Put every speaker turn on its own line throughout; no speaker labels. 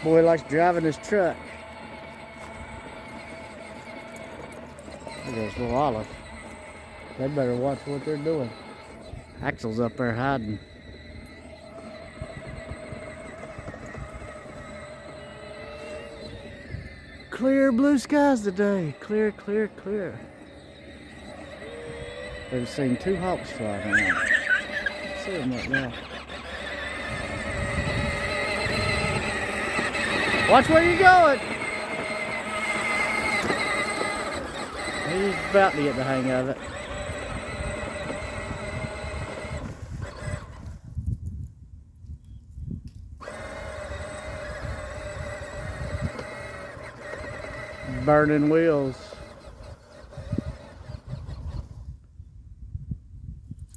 Boy likes driving his truck. There goes little Olive. They better watch what they're doing. Axel's up there hiding. Clear blue skies today. Clear, clear, clear. We've seen 2 hawks flying around. See them right now. Watch where you're going. He's about to get the hang of it. Burning wheels.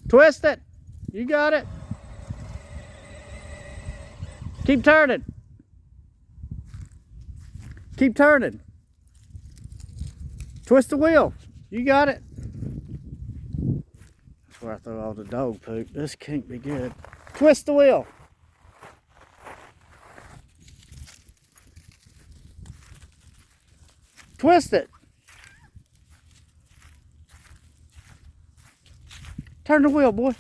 Twist it. You got it. Keep turning. Keep turning. Twist the wheel. You got it. That's where I throw all the dog poop. This can't be good. Twist the wheel. Twist it. Turn the wheel, boy.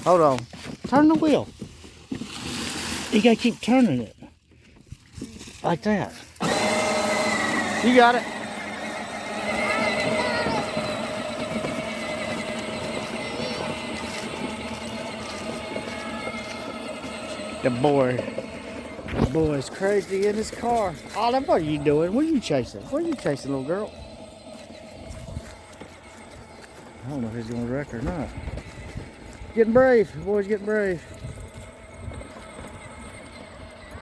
Hold on. Turn the wheel. You gotta keep turning it. Like that. You got it. The boy's crazy in his car. Olive, what are you doing? What are you chasing? What are you chasing, little girl? I don't know if he's gonna wreck or not. Getting brave. The boy's getting brave.